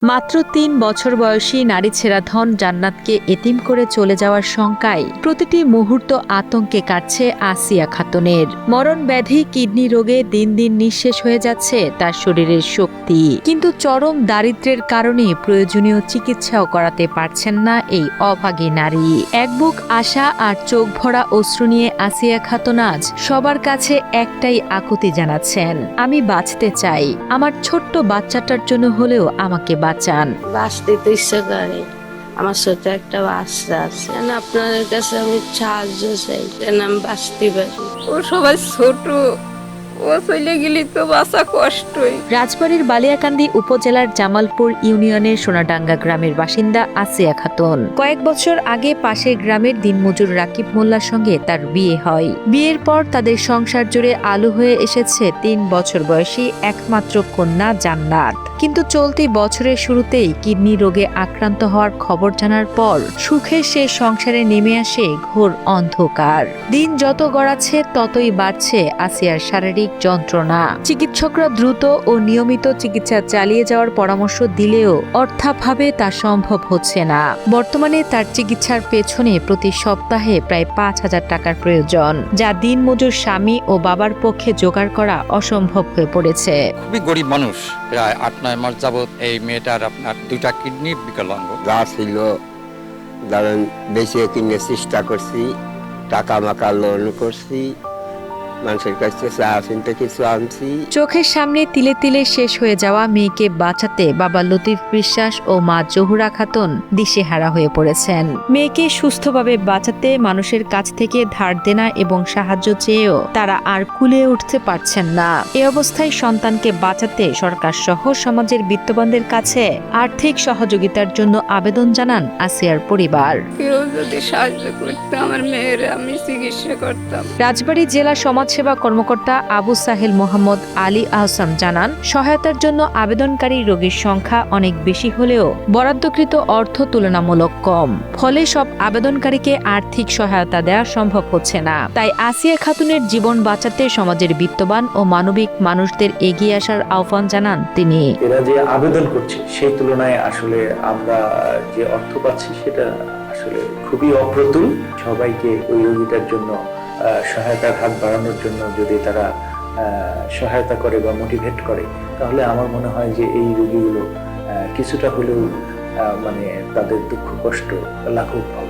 মাত্র ৩ বছর বয়সী নারী ছেঁড়া ধন জান্নাতকে এতিম করে চলে যাওয়ার শঙ্কায় প্রতিটি মুহূর্ত আতঙ্কে কাটছে আসিয়া খাতুনের। মরণ ব্যাধি কিডনি রোগে দিন দিন নিঃশেষ হয়ে যাচ্ছে তার শরীরের শক্তি, কিন্তু চরম দারিদ্র্যের কারণে প্রয়োজনীয় চিকিৎসাও করাতে পারছেন না এই অভাগী নারী। এক বুক আশা আর চোখ ভরা অশ্রু নিয়ে আসিয়া খাতুন আজ সবার কাছে একটাই আকুতি জানাচ্ছেন, আমি বাঁচতে চাই, আমার ছোট্ট বাচ্চাটার জন্য হলেও আমাকে বাঁচান। বাঁচতে তো ইচ্ছা করে, আমার ছোট একটা বাচ্চা আছে, আপনাদের কাছে আমি সাহায্য চাই যেন আমি বাঁচতে পারি। ও সবাই ছোট, ও চলে গেলে তো বাঁচা কষ্টই। রাজবাড়ীর বালিয়াকান্দি উপজেলার জামালপুর ইউনিয়নের সোনাডাঙ্গা গ্রামের বাসিন্দা আসিয়া খাতুন। কয়েক বছর আগে পাশের গ্রামের দিনমজুর রাকিব মোল্লার সঙ্গে তার বিয়ে হয়। বিয়ের পর তাদের সংসার জুড়ে আলো হয়ে এসেছে ৩ বছর বয়সী একমাত্র কন্যা জান্নাত। কিন্তু চলতি বছরের শুরুতেই কিডনি রোগে আক্রান্ত হওয়ার খবর জানার পর সুখের সে সংসারে নেমে আসে ঘোর অন্ধকার। দিন যত গড়াচ্ছে ততই বাড়ছে আসিয়ার শারীরিক যন্ত্রণা। চিকিৎসকরা দ্রুত ও নিয়মিত চিকিৎসা চালিয়ে যাওয়ার পরামর্শ দিলেও অর্থাভাবে তা সম্ভব হচ্ছে না। বর্তমানে তার চিকিৎসার পেছনে প্রতি সপ্তাহে প্রায় ৫,০০০ টাকার প্রয়োজন, যা দিনমজুর স্বামী ও বাবার পক্ষে জোগাড় করা অসম্ভব হয়ে পড়েছে। খুবই গরিব মানুষ, প্রায় ৮-৯ মাস যাবৎ এই মেয়েটার আপনার ২টা কিডনি বিকলাঙ্গ। যা ছিল ধরেন বেশি কিনে চেষ্টা করছি, টাকা মাকা লোন করছি, মানুষের কাছে চা চিনতে কিছু আনছি। চোখের সামনে তিলে তিলে শেষ হয়ে যাওয়া মেয়েকে বাঁচাতে বাবা লতিফ বিশ্বাস ও মা জহুরা খাতুন দিশেহারা হয়ে পড়েছেন। মেয়েকে সুস্থভাবে বাঁচাতে মানুষের কাছ থেকে ধার দেনা এবং সাহায্য চেয়েও তারা আর কুলিয়ে উঠতে পারছেন না। এ অবস্থায় সন্তানকে বাঁচাতে সরকার সহ সমাজের বিত্তবানদের কাছে আর্থিক সহযোগিতার জন্য আবেদন জানান আসিয়ার পরিবার। কেউ যদি সাহায্য করতো আমার মেয়ের আমি চিকিৎসা করতাম। রাজবাড়ী জেলা সমাজসেবা কর্মকর্তা আবু সাহেল মোহাম্মদ আলী আহসান জানান, সহায়তার জন্য আবেদনকারী রোগীর সংখ্যা অনেক বেশি হলেও বরাদ্দকৃত অর্থ তুলনামূলক কম, ফলে সব আবেদনকারীকে আর্থিক সহায়তা দেওয়া সম্ভব হচ্ছে না। তাই আসিয়া খাতুনের জীবন বাঁচাতে সমাজের বিত্তবান ও মানবিক মানুষদের এগিয়ে আসার আহ্বান জানান তিনি। এরা যে আবেদন করছে সেই তুলনায় আসলে আমরা যে অর্থ পাচ্ছি সেটা আসলে খুবই অপ্রতুল। সবাইকে ওই রোগীটার জন্য সহায়তার হাত বাড়ানোর জন্য যদি তারা সহায়তা করে বা মোটিভেট করে, তাহলে আমার মনে হয় যে এই রোগীগুলো কিছুটা হলেও মানে তাদের দুঃখ কষ্ট লাঘব হবে।